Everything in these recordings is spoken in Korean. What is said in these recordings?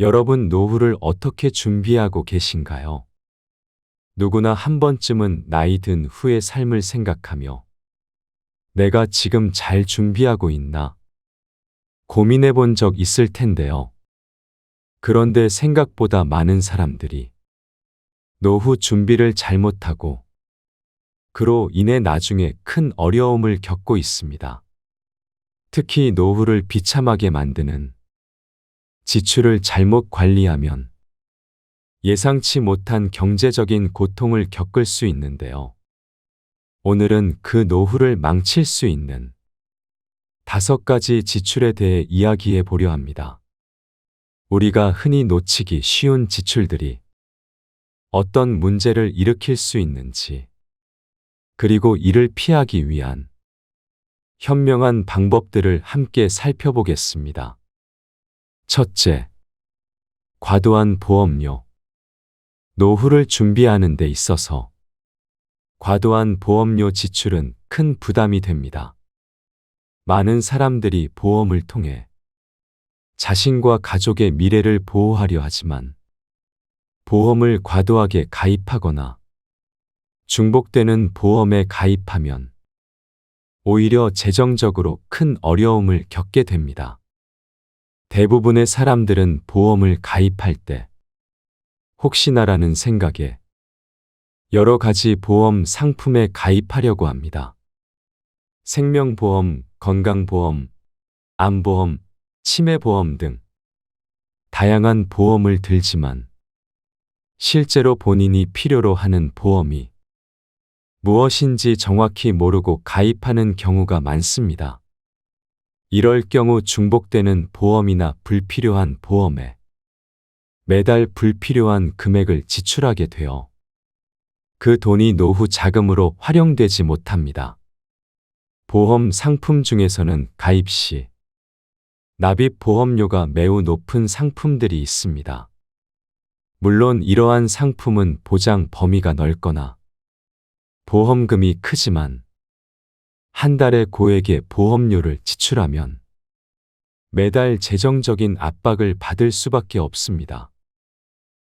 여러분 노후를 어떻게 준비하고 계신가요? 누구나 한 번쯤은 나이 든 후의 삶을 생각하며 내가 지금 잘 준비하고 있나 고민해 본 적 있을 텐데요. 그런데 생각보다 많은 사람들이 노후 준비를 잘못하고 그로 인해 나중에 큰 어려움을 겪고 있습니다. 특히 노후를 비참하게 만드는 지출을 잘못 관리하면 예상치 못한 경제적인 고통을 겪을 수 있는데요. 오늘은 그 노후를 망칠 수 있는 5가지 지출에 대해 이야기해 보려 합니다. 우리가 흔히 놓치기 쉬운 지출들이 어떤 문제를 일으킬 수 있는지, 그리고 이를 피하기 위한 현명한 방법들을 함께 살펴보겠습니다. 첫째, 과도한 보험료. 노후를 준비하는 데 있어서 과도한 보험료 지출은 큰 부담이 됩니다. 많은 사람들이 보험을 통해 자신과 가족의 미래를 보호하려 하지만 보험을 과도하게 가입하거나 중복되는 보험에 가입하면 오히려 재정적으로 큰 어려움을 겪게 됩니다. 대부분의 사람들은 보험을 가입할 때 혹시나라는 생각에 여러 가지 보험 상품에 가입하려고 합니다. 생명보험, 건강보험, 암보험, 치매보험 등 다양한 보험을 들지만 실제로 본인이 필요로 하는 보험이 무엇인지 정확히 모르고 가입하는 경우가 많습니다. 이럴 경우 중복되는 보험이나 불필요한 보험에 매달 불필요한 금액을 지출하게 되어 그 돈이 노후 자금으로 활용되지 못합니다. 보험 상품 중에서는 가입 시 납입 보험료가 매우 높은 상품들이 있습니다. 물론 이러한 상품은 보장 범위가 넓거나 보험금이 크지만 한 달에 고액의 보험료를 지출하면 매달 재정적인 압박을 받을 수밖에 없습니다.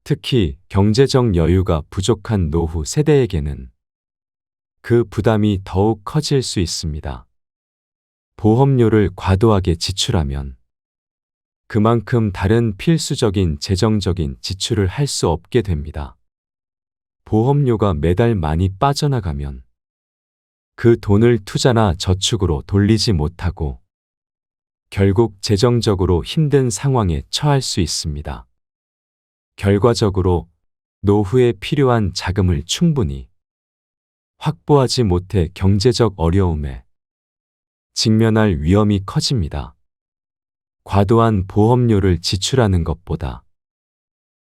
특히 경제적 여유가 부족한 노후 세대에게는 그 부담이 더욱 커질 수 있습니다. 보험료를 과도하게 지출하면 그만큼 다른 필수적인 재정적인 지출을 할 수 없게 됩니다. 보험료가 매달 많이 빠져나가면 그 돈을 투자나 저축으로 돌리지 못하고 결국 재정적으로 힘든 상황에 처할 수 있습니다. 결과적으로 노후에 필요한 자금을 충분히 확보하지 못해 경제적 어려움에 직면할 위험이 커집니다. 과도한 보험료를 지출하는 것보다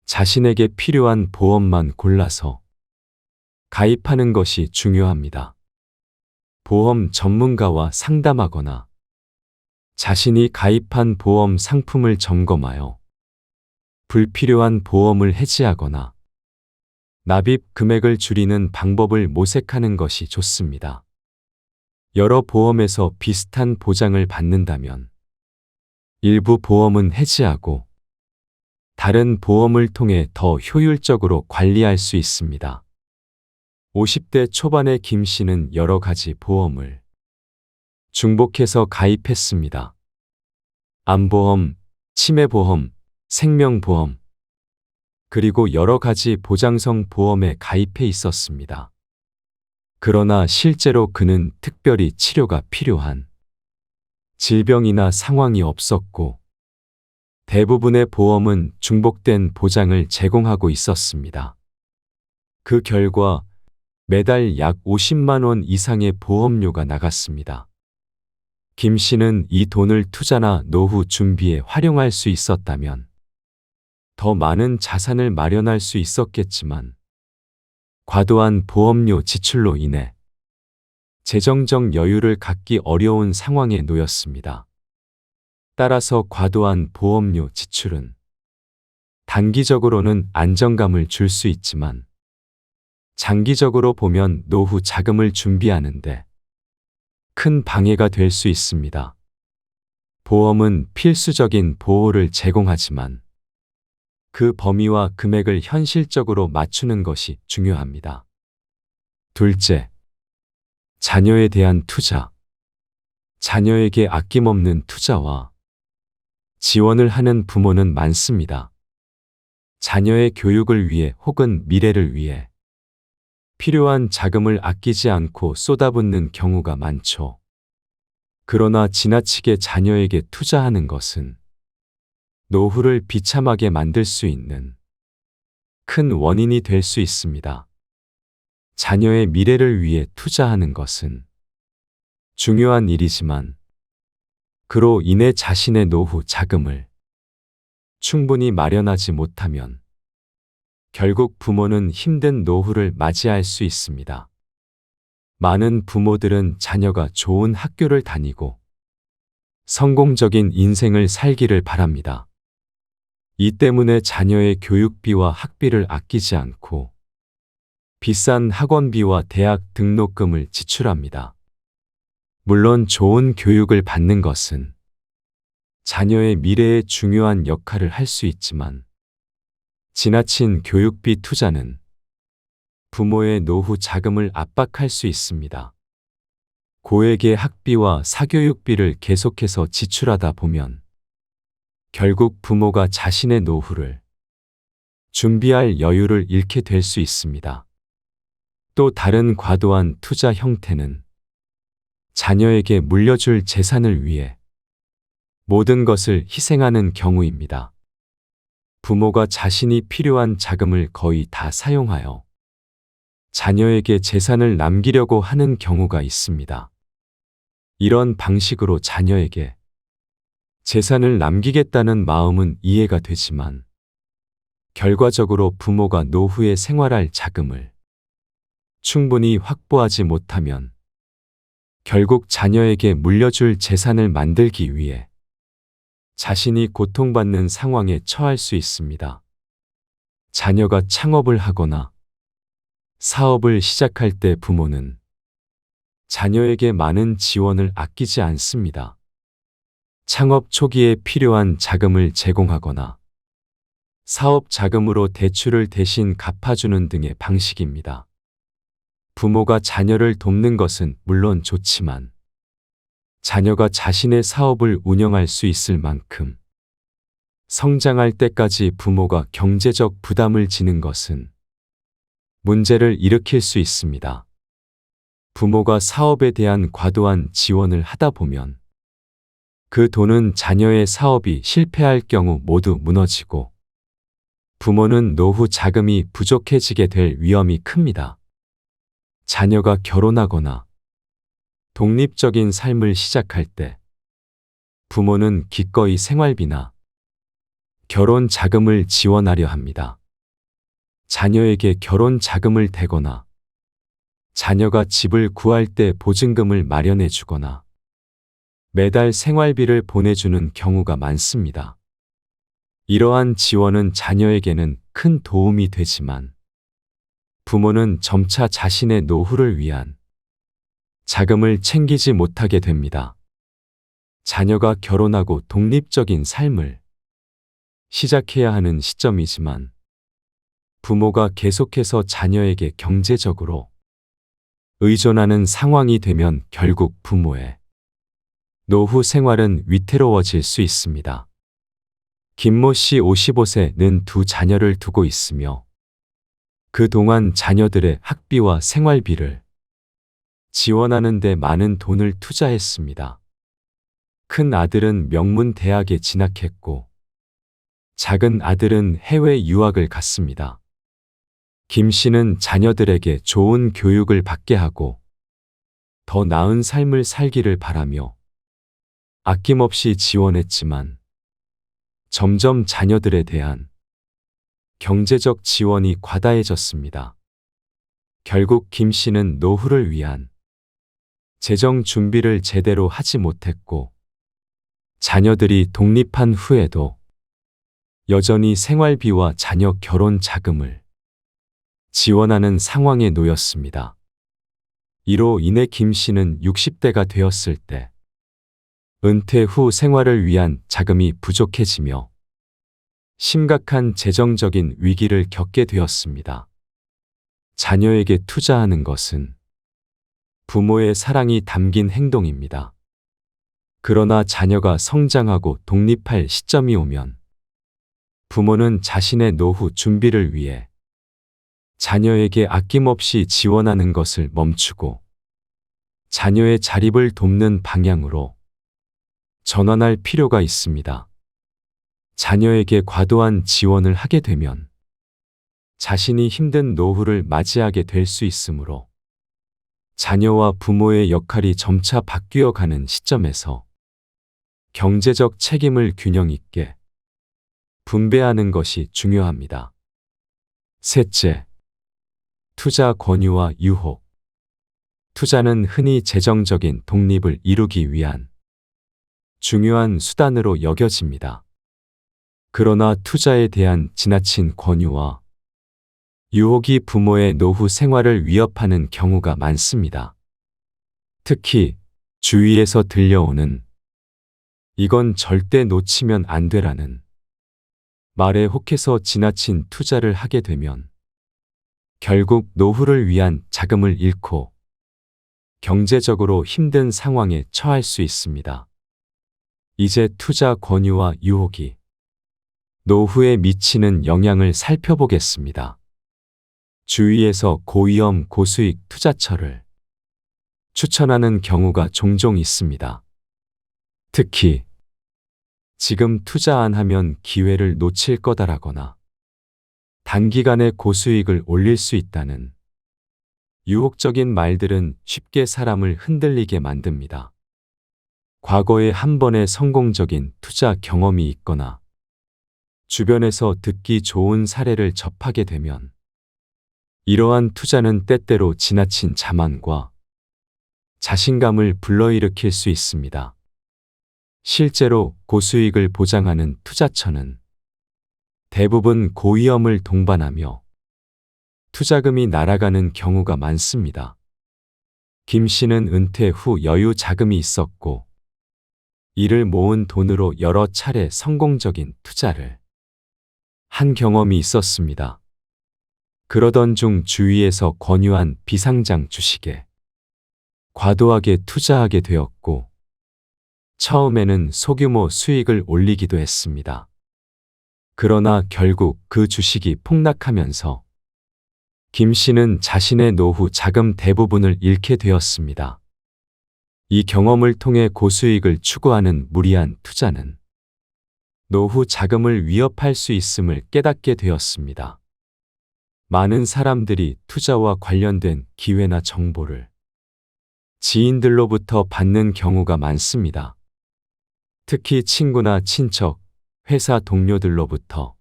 자신에게 필요한 보험만 골라서 가입하는 것이 중요합니다. 보험 전문가와 상담하거나 자신이 가입한 보험 상품을 점검하여 불필요한 보험을 해지하거나 납입 금액을 줄이는 방법을 모색하는 것이 좋습니다. 여러 보험에서 비슷한 보장을 받는다면 일부 보험은 해지하고 다른 보험을 통해 더 효율적으로 관리할 수 있습니다. 50대 초반의 김 씨는 여러 가지 보험을 중복해서 가입했습니다. 암보험, 치매보험, 생명보험, 그리고 여러 가지 보장성 보험에 가입해 있었습니다. 그러나 실제로 그는 특별히 치료가 필요한 질병이나 상황이 없었고 대부분의 보험은 중복된 보장을 제공하고 있었습니다. 그 결과 매달 약 50만 원 이상의 보험료가 나갔습니다. 김 씨는 이 돈을 투자나 노후 준비에 활용할 수 있었다면 더 많은 자산을 마련할 수 있었겠지만 과도한 보험료 지출로 인해 재정적 여유를 갖기 어려운 상황에 놓였습니다. 따라서 과도한 보험료 지출은 단기적으로는 안정감을 줄 수 있지만 장기적으로 보면 노후 자금을 준비하는데 큰 방해가 될 수 있습니다. 보험은 필수적인 보호를 제공하지만 그 범위와 금액을 현실적으로 맞추는 것이 중요합니다. 둘째, 자녀에 대한 투자. 자녀에게 아낌없는 투자와 지원을 하는 부모는 많습니다. 자녀의 교육을 위해 혹은 미래를 위해 필요한 자금을 아끼지 않고 쏟아붓는 경우가 많죠. 그러나 지나치게 자녀에게 투자하는 것은 노후를 비참하게 만들 수 있는 큰 원인이 될 수 있습니다. 자녀의 미래를 위해 투자하는 것은 중요한 일이지만 그로 인해 자신의 노후 자금을 충분히 마련하지 못하면 결국 부모는 힘든 노후를 맞이할 수 있습니다. 많은 부모들은 자녀가 좋은 학교를 다니고 성공적인 인생을 살기를 바랍니다. 이 때문에 자녀의 교육비와 학비를 아끼지 않고 비싼 학원비와 대학 등록금을 지출합니다. 물론 좋은 교육을 받는 것은 자녀의 미래에 중요한 역할을 할 수 있지만 지나친 교육비 투자는 부모의 노후 자금을 압박할 수 있습니다. 고액의 학비와 사교육비를 계속해서 지출하다 보면 결국 부모가 자신의 노후를 준비할 여유를 잃게 될 수 있습니다. 또 다른 과도한 투자 형태는 자녀에게 물려줄 재산을 위해 모든 것을 희생하는 경우입니다. 부모가 자신이 필요한 자금을 거의 다 사용하여 자녀에게 재산을 남기려고 하는 경우가 있습니다. 이런 방식으로 자녀에게 재산을 남기겠다는 마음은 이해가 되지만 결과적으로 부모가 노후에 생활할 자금을 충분히 확보하지 못하면 결국 자녀에게 물려줄 재산을 만들기 위해 자신이 고통받는 상황에 처할 수 있습니다. 자녀가 창업을 하거나 사업을 시작할 때 부모는 자녀에게 많은 지원을 아끼지 않습니다. 창업 초기에 필요한 자금을 제공하거나 사업 자금으로 대출을 대신 갚아주는 등의 방식입니다. 부모가 자녀를 돕는 것은 물론 좋지만 자녀가 자신의 사업을 운영할 수 있을 만큼 성장할 때까지 부모가 경제적 부담을 지는 것은 문제를 일으킬 수 있습니다. 부모가 사업에 대한 과도한 지원을 하다 보면 그 돈은 자녀의 사업이 실패할 경우 모두 무너지고 부모는 노후 자금이 부족해지게 될 위험이 큽니다. 자녀가 결혼하거나 독립적인 삶을 시작할 때 부모는 기꺼이 생활비나 결혼 자금을 지원하려 합니다. 자녀에게 결혼 자금을 대거나 자녀가 집을 구할 때 보증금을 마련해 주거나 매달 생활비를 보내주는 경우가 많습니다. 이러한 지원은 자녀에게는 큰 도움이 되지만 부모는 점차 자신의 노후를 위한 자금을 챙기지 못하게 됩니다. 자녀가 결혼하고 독립적인 삶을 시작해야 하는 시점이지만 부모가 계속해서 자녀에게 경제적으로 의존하는 상황이 되면 결국 부모의 노후 생활은 위태로워질 수 있습니다. 김모 씨 55세는 두 자녀를 두고 있으며 그동안 자녀들의 학비와 생활비를 지원하는 데 많은 돈을 투자했습니다. 큰 아들은 명문 대학에 진학했고 작은 아들은 해외 유학을 갔습니다. 김 씨는 자녀들에게 좋은 교육을 받게 하고 더 나은 삶을 살기를 바라며 아낌없이 지원했지만 점점 자녀들에 대한 경제적 지원이 과다해졌습니다. 결국 김 씨는 노후를 위한 재정 준비를 제대로 하지 못했고 자녀들이 독립한 후에도 여전히 생활비와 자녀 결혼 자금을 지원하는 상황에 놓였습니다. 이로 인해 김 씨는 60대가 되었을 때 은퇴 후 생활을 위한 자금이 부족해지며 심각한 재정적인 위기를 겪게 되었습니다. 자녀에게 투자하는 것은 부모의 사랑이 담긴 행동입니다. 그러나 자녀가 성장하고 독립할 시점이 오면 부모는 자신의 노후 준비를 위해 자녀에게 아낌없이 지원하는 것을 멈추고 자녀의 자립을 돕는 방향으로 전환할 필요가 있습니다. 자녀에게 과도한 지원을 하게 되면 자신이 힘든 노후를 맞이하게 될 수 있으므로 자녀와 부모의 역할이 점차 바뀌어 가는 시점에서 경제적 책임을 균형 있게 분배하는 것이 중요합니다. 셋째, 투자 권유와 유혹. 투자는 흔히 재정적인 독립을 이루기 위한 중요한 수단으로 여겨집니다. 그러나 투자에 대한 지나친 권유와 유혹이 부모의 노후 생활을 위협하는 경우가 많습니다. 특히 주위에서 들려오는 "이건 절대 놓치면 안 되라는" 말에 혹해서 지나친 투자를 하게 되면 결국 노후를 위한 자금을 잃고 경제적으로 힘든 상황에 처할 수 있습니다. 이제 투자 권유와 유혹이 노후에 미치는 영향을 살펴보겠습니다. 주위에서 고위험 고수익 투자처를 추천하는 경우가 종종 있습니다. 특히 지금 투자 안 하면 기회를 놓칠 거다라거나 단기간에 고수익을 올릴 수 있다는 유혹적인 말들은 쉽게 사람을 흔들리게 만듭니다. 과거에 한 번의 성공적인 투자 경험이 있거나 주변에서 듣기 좋은 사례를 접하게 되면 이러한 투자는 때때로 지나친 자만과 자신감을 불러일으킬 수 있습니다. 실제로 고수익을 보장하는 투자처는 대부분 고위험을 동반하며 투자금이 날아가는 경우가 많습니다. 김 씨는 은퇴 후 여유 자금이 있었고 이를 모은 돈으로 여러 차례 성공적인 투자를 한 경험이 있었습니다. 그러던 중 주위에서 권유한 비상장 주식에 과도하게 투자하게 되었고 처음에는 소규모 수익을 올리기도 했습니다. 그러나 결국 그 주식이 폭락하면서 김 씨는 자신의 노후 자금 대부분을 잃게 되었습니다. 이 경험을 통해 고수익을 추구하는 무리한 투자는 노후 자금을 위협할 수 있음을 깨닫게 되었습니다. 많은 사람들이 투자와 관련된 기회나 정보를 지인들로부터 받는 경우가 많습니다. 특히 친구나 친척, 회사 동료들로부터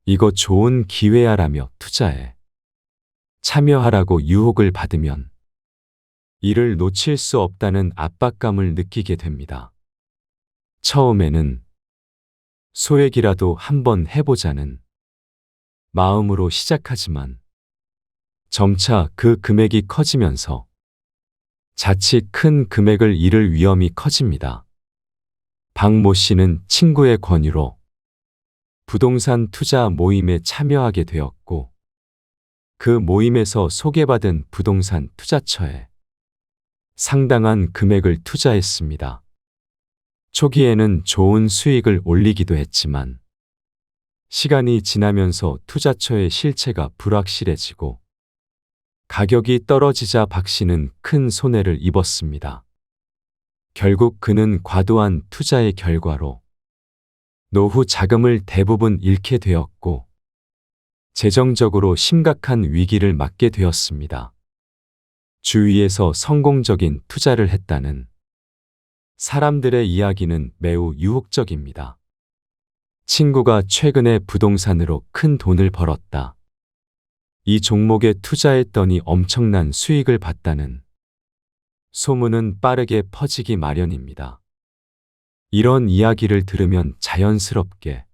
"이거 좋은 기회야라며 투자에 참여하라고 유혹을 받으면 이를 놓칠 수 없다는 압박감을 느끼게 됩니다. 처음에는 소액이라도 한번 해보자는 마음으로 시작하지만 점차 그 금액이 커지면서 자칫 큰 금액을 잃을 위험이 커집니다. 박모 씨는 친구의 권유로 부동산 투자 모임에 참여하게 되었고 그 모임에서 소개받은 부동산 투자처에 상당한 금액을 투자했습니다. 초기에는 좋은 수익을 올리기도 했지만 시간이 지나면서 투자처의 실체가 불확실해지고 가격이 떨어지자 박 씨는 큰 손해를 입었습니다. 결국 그는 과도한 투자의 결과로 노후 자금을 대부분 잃게 되었고 재정적으로 심각한 위기를 맞게 되었습니다. 주위에서 성공적인 투자를 했다는 사람들의 이야기는 매우 유혹적입니다. 친구가 최근에 부동산으로 큰 돈을 벌었다. 이 종목에 투자했더니 엄청난 수익을 봤다는 소문은 빠르게 퍼지기 마련입니다. 이런 이야기를 들으면 자연스럽게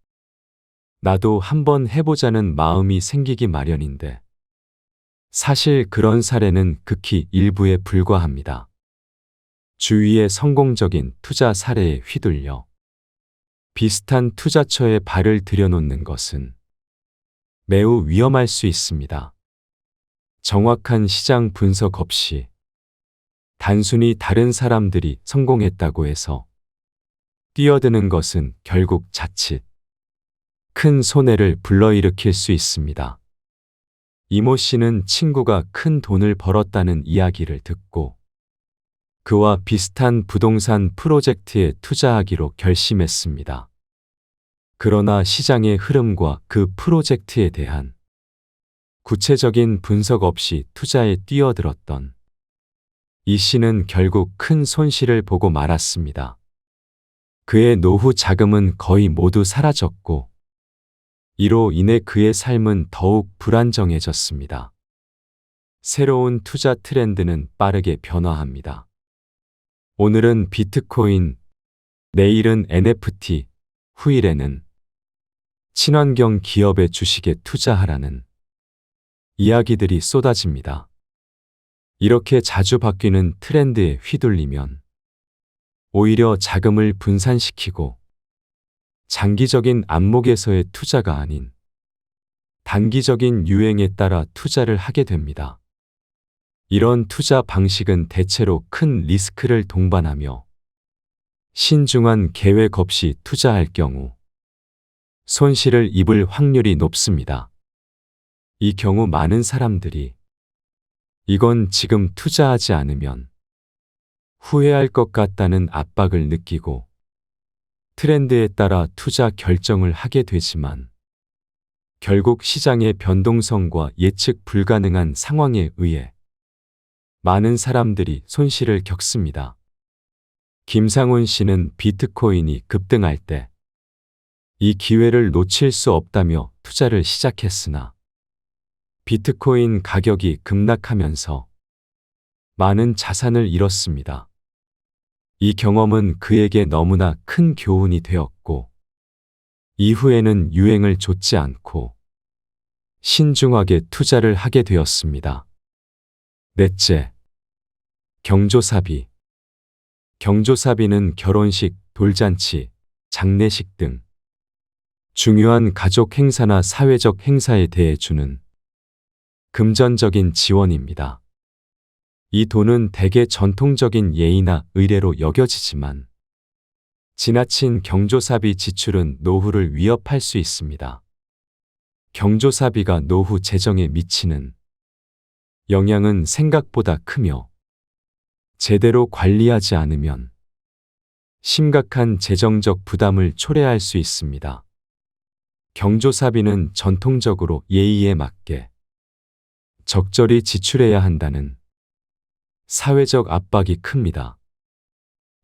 나도 한번 해보자는 마음이 생기기 마련인데 사실 그런 사례는 극히 일부에 불과합니다. 주위의 성공적인 투자 사례에 휘둘려 비슷한 투자처에 발을 들여놓는 것은 매우 위험할 수 있습니다. 정확한 시장 분석 없이 단순히 다른 사람들이 성공했다고 해서 뛰어드는 것은 결국 자칫 큰 손해를 불러일으킬 수 있습니다. 이모 씨는 친구가 큰 돈을 벌었다는 이야기를 듣고 그와 비슷한 부동산 프로젝트에 투자하기로 결심했습니다. 그러나 시장의 흐름과 그 프로젝트에 대한 구체적인 분석 없이 투자에 뛰어들었던 이 씨는 결국 큰 손실을 보고 말았습니다. 그의 노후 자금은 거의 모두 사라졌고 이로 인해 그의 삶은 더욱 불안정해졌습니다. 새로운 투자 트렌드는 빠르게 변화합니다. 오늘은 비트코인, 내일은 NFT, 후일에는 친환경 기업의 주식에 투자하라는 이야기들이 쏟아집니다. 이렇게 자주 바뀌는 트렌드에 휘둘리면 오히려 자금을 분산시키고 장기적인 안목에서의 투자가 아닌 단기적인 유행에 따라 투자를 하게 됩니다. 이런 투자 방식은 대체로 큰 리스크를 동반하며 신중한 계획 없이 투자할 경우 손실을 입을 확률이 높습니다. 이 경우 많은 사람들이 이건 지금 투자하지 않으면 후회할 것 같다는 압박을 느끼고 트렌드에 따라 투자 결정을 하게 되지만 결국 시장의 변동성과 예측 불가능한 상황에 의해 많은 사람들이 손실을 겪습니다. 김상훈 씨는 비트코인이 급등할 때 이 기회를 놓칠 수 없다며 투자를 시작했으나 비트코인 가격이 급락하면서 많은 자산을 잃었습니다. 이 경험은 그에게 너무나 큰 교훈이 되었고 이후에는 유행을 좇지 않고 신중하게 투자를 하게 되었습니다. 넷째, 경조사비. 경조사비는 결혼식, 돌잔치, 장례식 등 중요한 가족 행사나 사회적 행사에 대해 주는 금전적인 지원입니다. 이 돈은 대개 전통적인 예의나 의례로 여겨지지만 지나친 경조사비 지출은 노후를 위협할 수 있습니다. 경조사비가 노후 재정에 미치는 영향은 생각보다 크며 제대로 관리하지 않으면 심각한 재정적 부담을 초래할 수 있습니다. 경조사비는 전통적으로 예의에 맞게 적절히 지출해야 한다는 사회적 압박이 큽니다.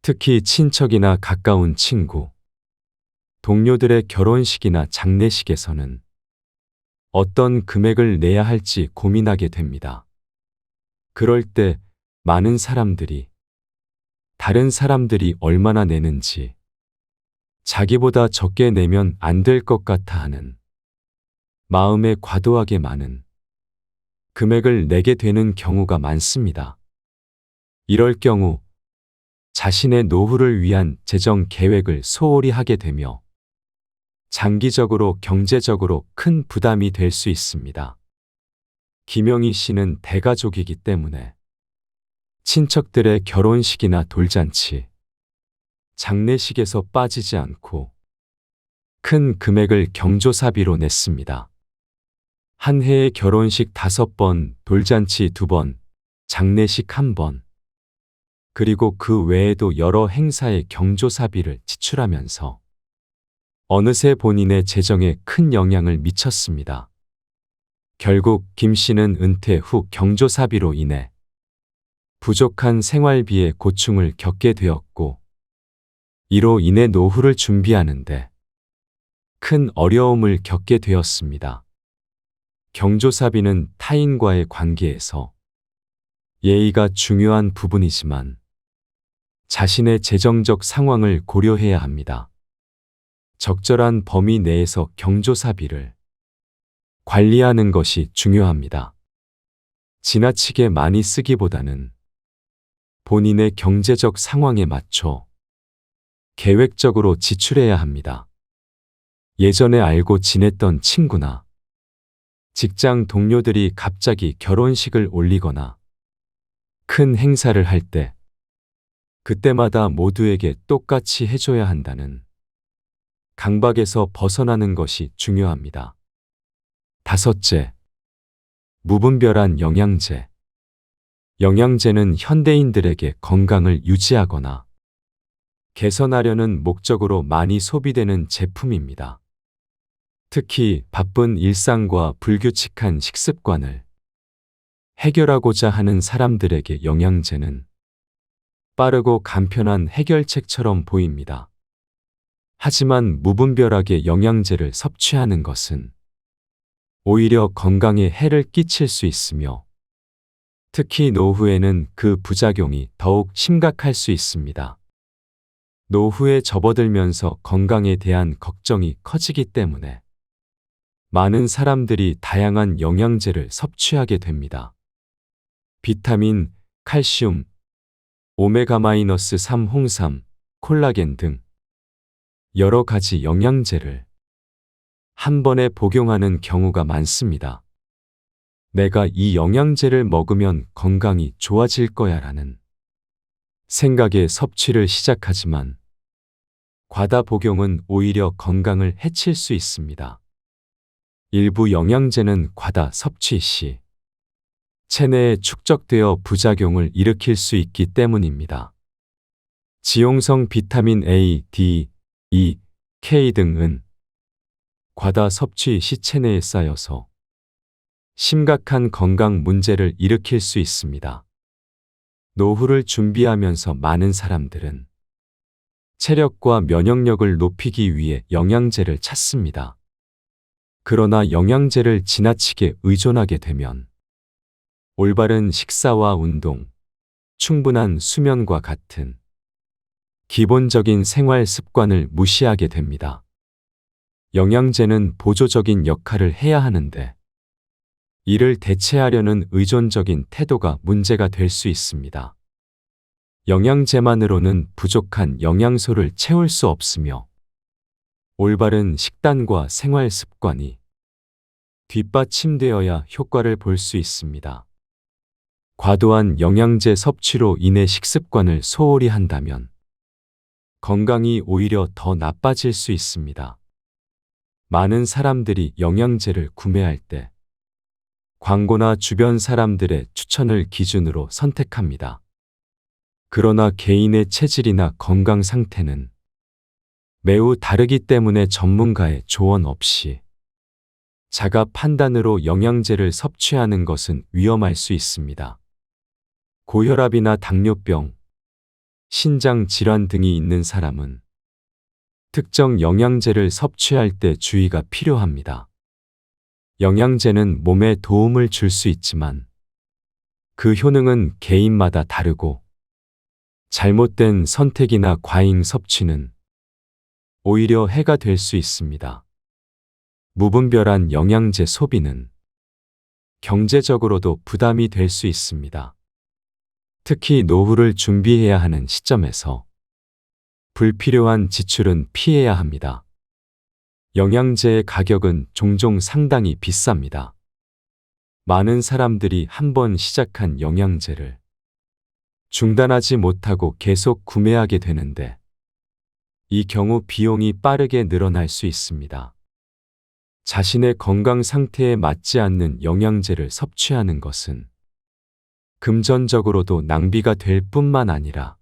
특히 친척이나 가까운 친구, 동료들의 결혼식이나 장례식에서는 어떤 금액을 내야 할지 고민하게 됩니다. 그럴 때 많은 사람들이 다른 사람들이 얼마나 내는지 자기보다 적게 내면 안 될 것 같아 하는 마음에 과도하게 많은 금액을 내게 되는 경우가 많습니다. 이럴 경우 자신의 노후를 위한 재정 계획을 소홀히 하게 되며 장기적으로 경제적으로 큰 부담이 될 수 있습니다. 김영희 씨는 대가족이기 때문에 친척들의 결혼식이나 돌잔치, 장례식에서 빠지지 않고 큰 금액을 경조사비로 냈습니다. 한 해에 결혼식 5번, 돌잔치 2번, 장례식 1번, 그리고 그 외에도 여러 행사에 경조사비를 지출하면서 어느새 본인의 재정에 큰 영향을 미쳤습니다. 결국 김 씨는 은퇴 후 경조사비로 인해 부족한 생활비에 고충을 겪게 되었고 이로 인해 노후를 준비하는데 큰 어려움을 겪게 되었습니다. 경조사비는 타인과의 관계에서 예의가 중요한 부분이지만 자신의 재정적 상황을 고려해야 합니다. 적절한 범위 내에서 경조사비를 관리하는 것이 중요합니다. 지나치게 많이 쓰기보다는 본인의 경제적 상황에 맞춰 계획적으로 지출해야 합니다. 예전에 알고 지냈던 친구나 직장 동료들이 갑자기 결혼식을 올리거나 큰 행사를 할 때 그때마다 모두에게 똑같이 해줘야 한다는 강박에서 벗어나는 것이 중요합니다. 다섯째, 무분별한 영양제. 영양제는 현대인들에게 건강을 유지하거나 개선하려는 목적으로 많이 소비되는 제품입니다. 특히 바쁜 일상과 불규칙한 식습관을 해결하고자 하는 사람들에게 영양제는 빠르고 간편한 해결책처럼 보입니다. 하지만 무분별하게 영양제를 섭취하는 것은 오히려 건강에 해를 끼칠 수 있으며 특히 노후에는 그 부작용이 더욱 심각할 수 있습니다. 노후에 접어들면서 건강에 대한 걱정이 커지기 때문에 많은 사람들이 다양한 영양제를 섭취하게 됩니다. 비타민, 칼슘, 오메가-3 홍삼, 콜라겐 등 여러 가지 영양제를 한 번에 복용하는 경우가 많습니다. 내가 이 영양제를 먹으면 건강이 좋아질 거야 라는 생각에 섭취를 시작하지만 과다 복용은 오히려 건강을 해칠 수 있습니다. 일부 영양제는 과다 섭취 시 체내에 축적되어 부작용을 일으킬 수 있기 때문입니다. 지용성 비타민 A, D, E, K 등은 과다 섭취 시 체내에 쌓여서 심각한 건강 문제를 일으킬 수 있습니다. 노후를 준비하면서 많은 사람들은 체력과 면역력을 높이기 위해 영양제를 찾습니다. 그러나 영양제를 지나치게 의존하게 되면 올바른 식사와 운동, 충분한 수면과 같은 기본적인 생활 습관을 무시하게 됩니다. 영양제는 보조적인 역할을 해야 하는데 이를 대체하려는 의존적인 태도가 문제가 될 수 있습니다. 영양제만으로는 부족한 영양소를 채울 수 없으며 올바른 식단과 생활 습관이 뒷받침되어야 효과를 볼 수 있습니다. 과도한 영양제 섭취로 인해 식습관을 소홀히 한다면 건강이 오히려 더 나빠질 수 있습니다. 많은 사람들이 영양제를 구매할 때 광고나 주변 사람들의 추천을 기준으로 선택합니다. 그러나 개인의 체질이나 건강 상태는 매우 다르기 때문에 전문가의 조언 없이 자가 판단으로 영양제를 섭취하는 것은 위험할 수 있습니다. 고혈압이나 당뇨병, 신장 질환 등이 있는 사람은 특정 영양제를 섭취할 때 주의가 필요합니다. 영양제는 몸에 도움을 줄 수 있지만 그 효능은 개인마다 다르고 잘못된 선택이나 과잉 섭취는 오히려 해가 될 수 있습니다. 무분별한 영양제 소비는 경제적으로도 부담이 될 수 있습니다. 특히 노후를 준비해야 하는 시점에서 불필요한 지출은 피해야 합니다. 영양제의 가격은 종종 상당히 비쌉니다. 많은 사람들이 한번 시작한 영양제를 중단하지 못하고 계속 구매하게 되는데 이 경우 비용이 빠르게 늘어날 수 있습니다. 자신의 건강 상태에 맞지 않는 영양제를 섭취하는 것은 금전적으로도 낭비가 될 뿐만 아니라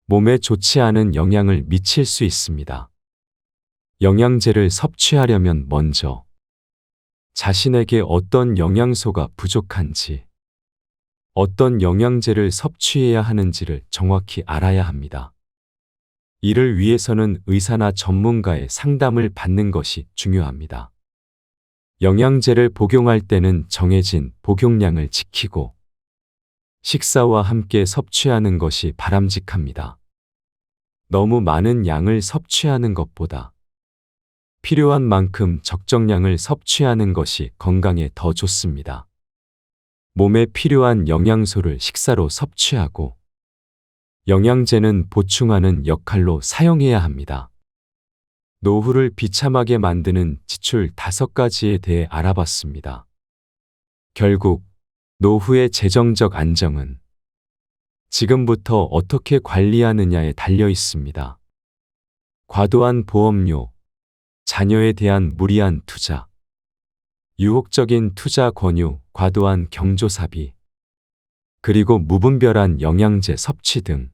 몸에 좋지 않은 영향을 미칠 수 있습니다. 영양제를 섭취하려면 먼저 자신에게 어떤 영양소가 부족한지, 어떤 영양제를 섭취해야 하는지를 정확히 알아야 합니다. 이를 위해서는 의사나 전문가의 상담을 받는 것이 중요합니다. 영양제를 복용할 때는 정해진 복용량을 지키고 식사와 함께 섭취하는 것이 바람직합니다. 너무 많은 양을 섭취하는 것보다 필요한 만큼 적정량을 섭취하는 것이 건강에 더 좋습니다. 몸에 필요한 영양소를 식사로 섭취하고 영양제는 보충하는 역할로 사용해야 합니다. 노후를 비참하게 만드는 지출 5가지에 대해 알아봤습니다. 결국 노후의 재정적 안정은 지금부터 어떻게 관리하느냐에 달려 있습니다. 과도한 보험료, 자녀에 대한 무리한 투자, 유혹적인 투자 권유, 과도한 경조사비, 그리고 무분별한 영양제 섭취 등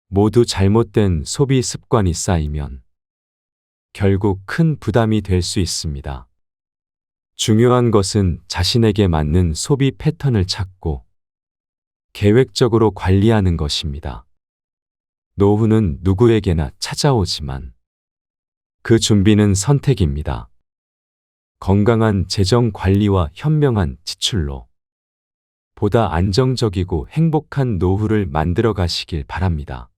모두 잘못된 소비 습관이 쌓이면 결국 큰 부담이 될 수 있습니다. 중요한 것은 자신에게 맞는 소비 패턴을 찾고 계획적으로 관리하는 것입니다. 노후는 누구에게나 찾아오지만 그 준비는 선택입니다. 건강한 재정 관리와 현명한 지출로 보다 안정적이고 행복한 노후를 만들어 가시길 바랍니다.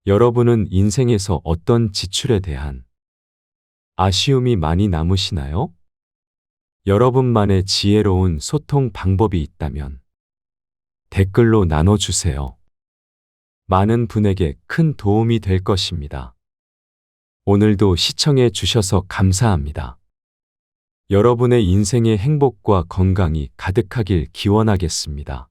여러분은 인생에서 어떤 지출에 대한 아쉬움이 많이 남으시나요? 여러분만의 지혜로운 소통 방법이 있다면 댓글로 나눠주세요. 많은 분에게 큰 도움이 될 것입니다. 오늘도 시청해 주셔서 감사합니다. 여러분의 인생의 행복과 건강이 가득하길 기원하겠습니다.